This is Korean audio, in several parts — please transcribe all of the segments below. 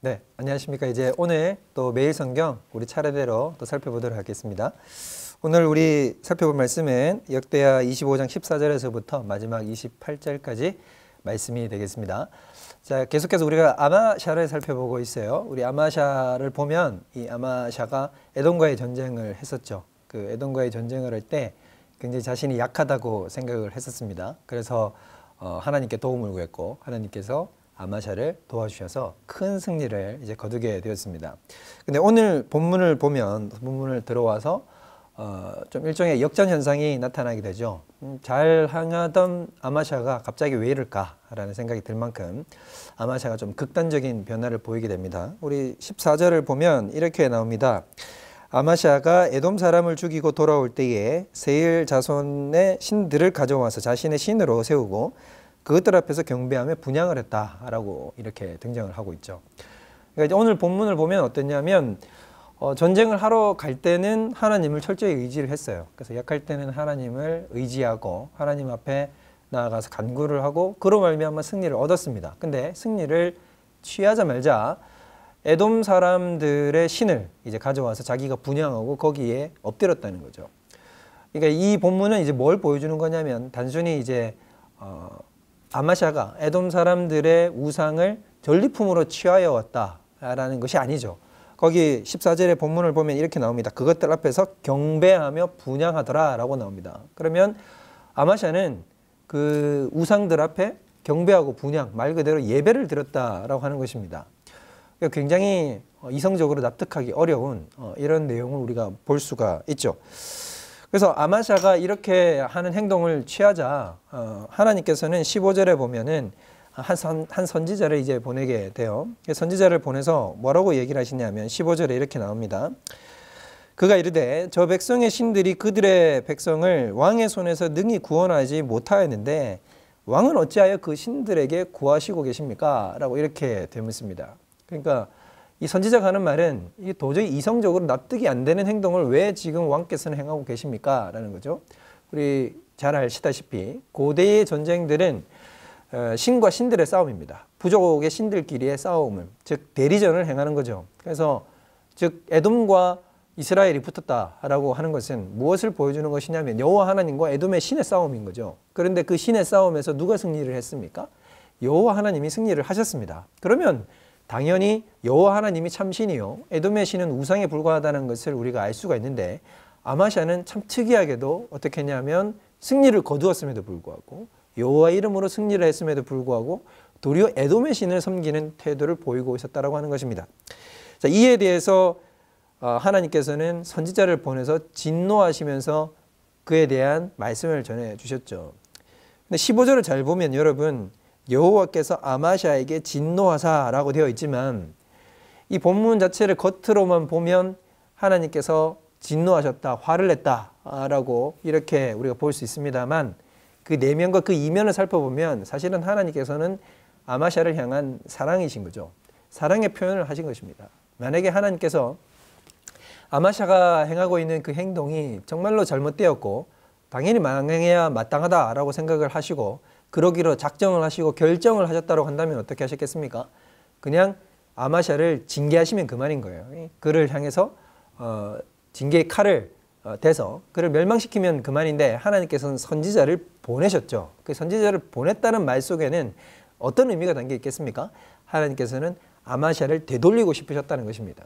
네, 안녕하십니까. 이제 오늘 또 매일 성경 우리 차례대로 또 살펴보도록 하겠습니다. 오늘 우리 살펴볼 말씀은 역대하 25장 14절에서부터 마지막 28절까지 말씀이 되겠습니다. 자, 계속해서 우리가 아마샤를 살펴보고 있어요. 우리 아마샤를 보면 이 아마샤가 에돔과의 전쟁을 했었죠. 그 에돔과의 전쟁을 할 때 굉장히 자신이 약하다고 생각을 했었습니다. 그래서 하나님께 도움을 구했고 하나님께서 아마샤를 도와주셔서 큰 승리를 이제 거두게 되었습니다. 근데 오늘 본문을 보면 본문을 들어와서 좀 일종의 역전 현상이 나타나게 되죠. 잘 향하던 아마샤가 갑자기 왜 이럴까라는 생각이 들 만큼 아마샤가 좀 극단적인 변화를 보이게 됩니다. 우리 14절을 보면 이렇게 나옵니다. 아마샤가 에돔 사람을 죽이고 돌아올 때에 세일 자손의 신들을 가져와서 자신의 신으로 세우고 그것들 앞에서 경배하며 분향을 했다라고 이렇게 등장을 하고 있죠. 그러니까 이제 오늘 본문을 보면 어떠냐면 전쟁을 하러 갈 때는 하나님을 철저히 의지를 했어요. 그래서 약할 때는 하나님을 의지하고 하나님 앞에 나아가서 간구를 하고 그로 말미암아 승리를 얻었습니다. 근데 승리를 취하자 말자 에돔 사람들의 신을 이제 가져와서 자기가 분향하고 거기에 엎드렸다는 거죠. 그러니까 이 본문은 이제 뭘 보여주는 거냐면 단순히 이제 아마샤가 에돔 사람들의 우상을 전리품으로 취하여 왔다라는 것이 아니죠. 거기 14절의 본문을 보면 이렇게 나옵니다. 그것들 앞에서 경배하며 분향하더라 라고 나옵니다. 그러면 아마샤는 그 우상들 앞에 경배하고 분향, 말 그대로 예배를 드렸다라고 하는 것입니다. 굉장히 이성적으로 납득하기 어려운 이런 내용을 우리가 볼 수가 있죠. 그래서 아마샤가 이렇게 하는 행동을 취하자 하나님께서는 15절에 보면은 한 선지자를 이제 보내게 돼요. 선지자를 보내서 뭐라고 얘기를 하시냐면 15절에 이렇게 나옵니다. 그가 이르되 저 백성의 신들이 그들의 백성을 왕의 손에서 능히 구원하지 못하였는데 왕은 어찌하여 그 신들에게 구하시고 계십니까? 라고 이렇게 되묻습니다. 그러니까 이 선지자가 하는 말은 이게 도저히 이성적으로 납득이 안 되는 행동을 왜 지금 왕께서는 행하고 계십니까? 라는 거죠. 우리 잘 아시다시피 고대의 전쟁들은 신과 신들의 싸움입니다. 부족의 신들끼리의 싸움을, 즉 대리전을 행하는 거죠. 그래서 즉 에돔과 이스라엘이 붙었다라고 하는 것은 무엇을 보여주는 것이냐면 여호와 하나님과 에돔의 신의 싸움인 거죠. 그런데 그 신의 싸움에서 누가 승리를 했습니까? 여호와 하나님이 승리를 하셨습니다. 그러면 당연히 여호와 하나님이 참 신이요 에돔의 신은 우상에 불과하다는 것을 우리가 알 수가 있는데 아마샤는 참 특이하게도 어떻게 했냐면 승리를 거두었음에도 불구하고 여호와 이름으로 승리를 했음에도 불구하고 도리어 에돔의 신을 섬기는 태도를 보이고 있었다라고 하는 것입니다. 자, 이에 대해서 하나님께서는 선지자를 보내서 진노하시면서 그에 대한 말씀을 전해 주셨죠. 근데 15절을 잘 보면 여러분 여호와께서 아마샤에게 진노하사라고 되어 있지만 이 본문 자체를 겉으로만 보면 하나님께서 진노하셨다, 화를 냈다라고 이렇게 우리가 볼 수 있습니다만 그 내면과 그 이면을 살펴보면 사실은 하나님께서는 아마샤를 향한 사랑이신 거죠. 사랑의 표현을 하신 것입니다. 만약에 하나님께서 아마샤가 행하고 있는 그 행동이 정말로 잘못되었고 당연히 망해야 마땅하다라고 생각을 하시고 그러기로 작정을 하시고 결정을 하셨다고 한다면 어떻게 하셨겠습니까? 그냥 아마샤를 징계하시면 그만인 거예요. 그를 향해서 징계의 칼을 대서 그를 멸망시키면 그만인데 하나님께서는 선지자를 보내셨죠. 그 선지자를 보냈다는 말 속에는 어떤 의미가 담겨 있겠습니까? 하나님께서는 아마샤를 되돌리고 싶으셨다는 것입니다.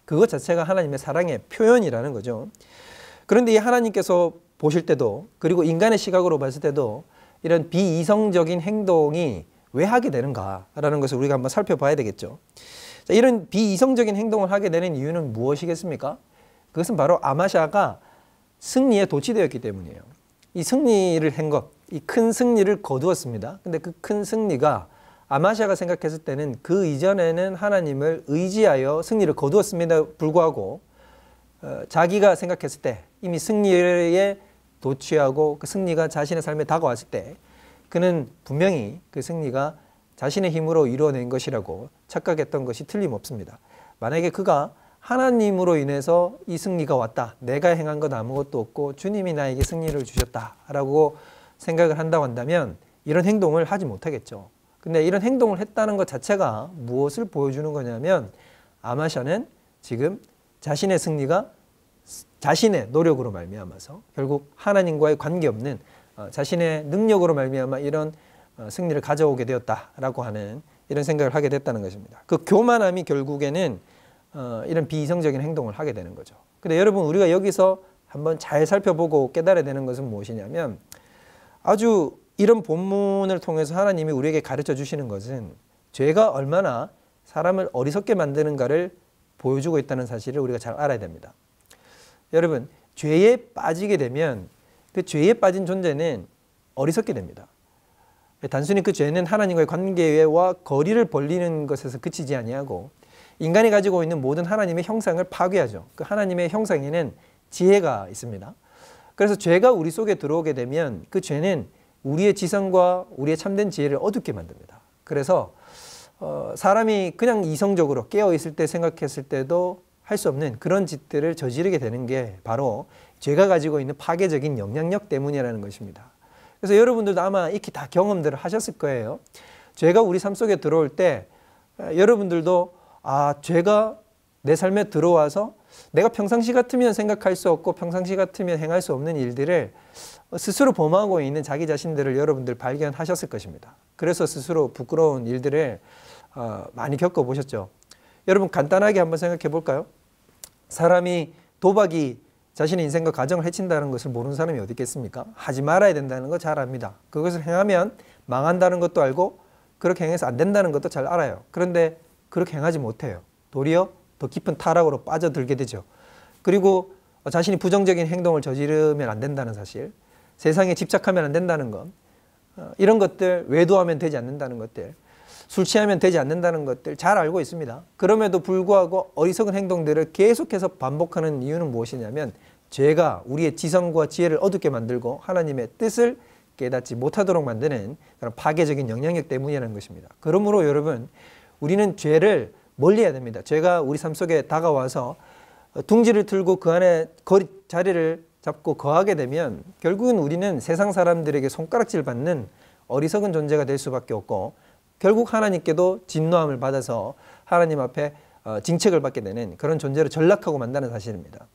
그것 자체가 하나님의 사랑의 표현이라는 거죠. 그런데 이 하나님께서 보실 때도 그리고 인간의 시각으로 봤을 때도 이런 비이성적인 행동이 왜 하게 되는가라는 것을 우리가 한번 살펴봐야 되겠죠. 자, 이런 비이성적인 행동을 하게 되는 이유는 무엇이겠습니까? 그것은 바로 아마샤가 승리에 도취되었기 때문이에요. 이 승리를 한 것, 이 큰 승리를 거두었습니다. 근데 그 큰 승리가 아마샤가 생각했을 때는 그 이전에는 하나님을 의지하여 승리를 거두었음에도 불구하고 자기가 생각했을 때 이미 승리에 도취하고 그 승리가 자신의 삶에 다가왔을 때 그는 분명히 그 승리가 자신의 힘으로 이루어낸 것이라고 착각했던 것이 틀림없습니다. 만약에 그가 하나님으로 인해서 이 승리가 왔다. 내가 행한 것 아무것도 없고 주님이 나에게 승리를 주셨다라고 생각을 한다고 한다면 이런 행동을 하지 못하겠죠. 근데 이런 행동을 했다는 것 자체가 무엇을 보여주는 거냐면 아마샤는 지금 자신의 승리가 자신의 노력으로 말미암아서 결국 하나님과의 관계없는 자신의 능력으로 말미암아 이런 승리를 가져오게 되었다라고 하는 이런 생각을 하게 됐다는 것입니다. 그 교만함이 결국에는 이런 비이성적인 행동을 하게 되는 거죠. 근데 여러분 우리가 여기서 한번 잘 살펴보고 깨달아야 되는 것은 무엇이냐면 아주 이런 본문을 통해서 하나님이 우리에게 가르쳐 주시는 것은 죄가 얼마나 사람을 어리석게 만드는가를 보여주고 있다는 사실을 우리가 잘 알아야 됩니다. 여러분 죄에 빠지게 되면 그 죄에 빠진 존재는 어리석게 됩니다. 단순히 그 죄는 하나님과의 관계와 거리를 벌리는 것에서 그치지 아니하고 인간이 가지고 있는 모든 하나님의 형상을 파괴하죠. 그 하나님의 형상에는 지혜가 있습니다. 그래서 죄가 우리 속에 들어오게 되면 그 죄는 우리의 지성과 우리의 참된 지혜를 어둡게 만듭니다. 그래서 사람이 그냥 이성적으로 깨어있을 때 생각했을 때도 할 수 없는 그런 짓들을 저지르게 되는 게 바로 죄가 가지고 있는 파괴적인 영향력 때문이라는 것입니다. 그래서 여러분들도 아마 이렇게 다 경험들을 하셨을 거예요. 죄가 우리 삶 속에 들어올 때 여러분들도 죄가 내 삶에 들어와서 내가 평상시 같으면 생각할 수 없고 평상시 같으면 행할 수 없는 일들을 스스로 범하고 있는 자기 자신들을 여러분들 발견하셨을 것입니다. 그래서 스스로 부끄러운 일들을 많이 겪어보셨죠. 여러분 간단하게 한번 생각해 볼까요? 사람이 도박이 자신의 인생과 가정을 해친다는 것을 모르는 사람이 어디 있겠습니까? 하지 말아야 된다는 거 잘 압니다. 그것을 행하면 망한다는 것도 알고 그렇게 행해서 안 된다는 것도 잘 알아요. 그런데 그렇게 행하지 못해요. 도리어 더 깊은 타락으로 빠져들게 되죠. 그리고 자신이 부정적인 행동을 저지르면 안 된다는 사실, 세상에 집착하면 안 된다는 것, 이런 것들, 외도하면 되지 않는다는 것들, 술 취하면 되지 않는다는 것들 잘 알고 있습니다. 그럼에도 불구하고 어리석은 행동들을 계속해서 반복하는 이유는 무엇이냐면 죄가 우리의 지성과 지혜를 어둡게 만들고 하나님의 뜻을 깨닫지 못하도록 만드는 그런 파괴적인 영향력 때문이라는 것입니다. 그러므로 여러분 우리는 죄를 멀리해야 됩니다. 죄가 우리 삶 속에 다가와서 둥지를 틀고 그 안에 자리를 잡고 거하게 되면 결국은 우리는 세상 사람들에게 손가락질 받는 어리석은 존재가 될 수밖에 없고 결국 하나님께도 진노함을 받아서 하나님 앞에 징책을 받게 되는 그런 존재로 전락하고 만다는 사실입니다.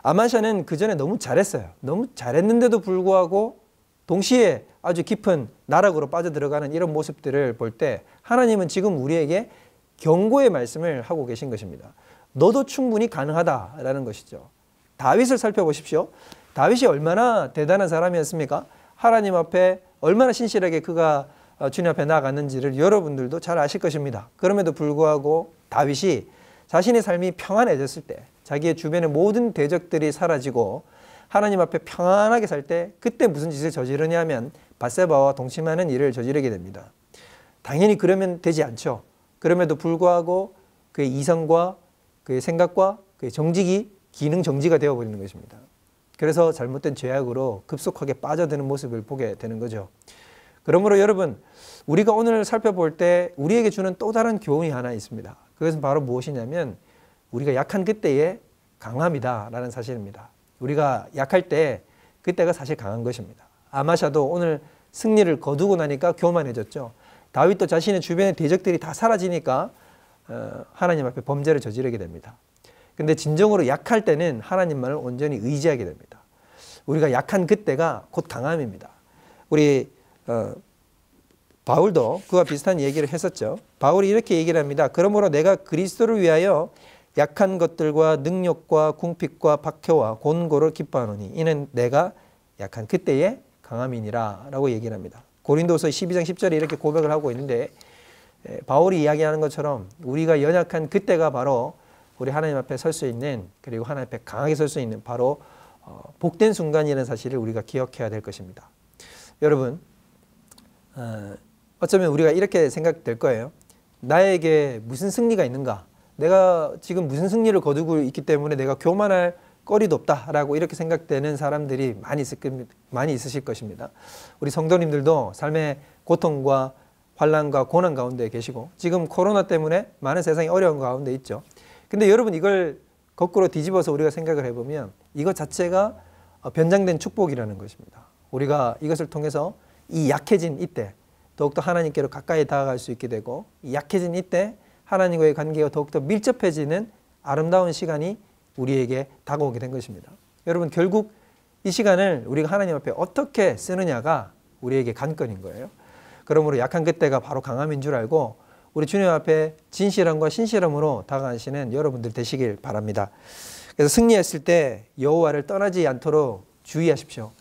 아마샤는 그 전에 너무 잘했어요. 너무 잘했는데도 불구하고 동시에 아주 깊은 나락으로 빠져들어가는 이런 모습들을 볼 때 하나님은 지금 우리에게 경고의 말씀을 하고 계신 것입니다. 너도 충분히 가능하다라는 것이죠. 다윗을 살펴보십시오. 다윗이 얼마나 대단한 사람이었습니까? 하나님 앞에 얼마나 신실하게 그가 주님 앞에 나아갔는지를 여러분들도 잘 아실 것입니다. 그럼에도 불구하고 다윗이 자신의 삶이 평안해졌을 때 자기의 주변의 모든 대적들이 사라지고 하나님 앞에 평안하게 살 때 그때 무슨 짓을 저지르냐면 밧세바와 동침하는 일을 저지르게 됩니다. 당연히 그러면 되지 않죠. 그럼에도 불구하고 그의 이성과 그의 생각과 그의 정직이 기능 정지가 되어버리는 것입니다. 그래서 잘못된 죄악으로 급속하게 빠져드는 모습을 보게 되는 거죠. 그러므로 여러분 우리가 오늘 살펴볼 때 우리에게 주는 또 다른 교훈이 하나 있습니다. 그것은 바로 무엇이냐면 우리가 약한 그때의 강함이다 라는 사실입니다. 우리가 약할 때 그때가 사실 강한 것입니다. 아마샤도 오늘 승리를 거두고 나니까 교만해졌죠. 다윗도 자신의 주변의 대적들이 다 사라지니까 하나님 앞에 범죄를 저지르게 됩니다. 근데 진정으로 약할 때는 하나님만을 온전히 의지하게 됩니다. 우리가 약한 그때가 곧 강함입니다. 우리 바울도 그와 비슷한 얘기를 했었죠. 바울이 이렇게 얘기를 합니다. 그러므로 내가 그리스도를 위하여 약한 것들과 능력과 궁핍과 박해와 곤고를 기뻐하노니 이는 내가 약한 그때의 강함이니라 라고 얘기를 합니다. 고린도서 12장 10절에 이렇게 고백을 하고 있는데 바울이 이야기하는 것처럼 우리가 연약한 그때가 바로 우리 하나님 앞에 설 수 있는 그리고 하나님 앞에 강하게 설 수 있는 바로 복된 순간이라는 사실을 우리가 기억해야 될 것입니다. 여러분 어쩌면 우리가 이렇게 생각될 거예요. 나에게 무슨 승리가 있는가? 내가 지금 무슨 승리를 거두고 있기 때문에 내가 교만할 거리도 없다라고 이렇게 생각되는 사람들이 많이 있으실 것입니다. 우리 성도님들도 삶의 고통과 환난과 고난 가운데 계시고 지금 코로나 때문에 많은 세상이 어려운 가운데 있죠. 근데 여러분 이걸 거꾸로 뒤집어서 우리가 생각을 해보면 이것 자체가 변장된 축복이라는 것입니다. 우리가 이것을 통해서 이 약해진 이때 더욱더 하나님께로 가까이 다가갈 수 있게 되고, 약해진 이때 하나님과의 관계가 더욱더 밀접해지는 아름다운 시간이 우리에게 다가오게 된 것입니다. 여러분, 결국 이 시간을 우리가 하나님 앞에 어떻게 쓰느냐가 우리에게 관건인 거예요. 그러므로 약한 그때가 바로 강함인 줄 알고 우리 주님 앞에 진실함과 신실함으로 다가가시는 여러분들 되시길 바랍니다. 그래서 승리했을 때 여호와를 떠나지 않도록 주의하십시오.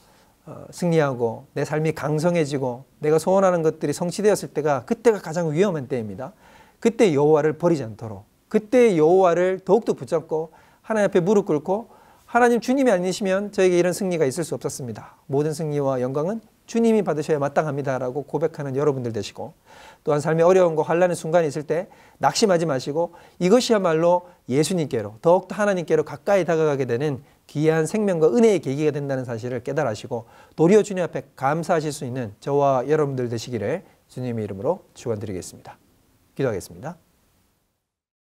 승리하고 내 삶이 강성해지고 내가 소원하는 것들이 성취되었을 때가, 그때가 가장 위험한 때입니다. 그때 여호와를 버리지 않도록, 그때 여호와를 더욱더 붙잡고 하나님 앞에 무릎 꿇고, 하나님 주님이 아니시면 저에게 이런 승리가 있을 수 없었습니다. 모든 승리와 영광은 주님이 받으셔야 마땅합니다라고 고백하는 여러분들 되시고, 또한 삶의 어려움과 환난의 순간이 있을 때 낙심하지 마시고 이것이야말로 예수님께로, 더욱더 하나님께로 가까이 다가가게 되는 귀한 생명과 은혜의 계기가 된다는 사실을 깨달으시고 도리어 주님 앞에 감사하실 수 있는 저와 여러분들 되시기를 주님의 이름으로 축원드리겠습니다. 기도하겠습니다.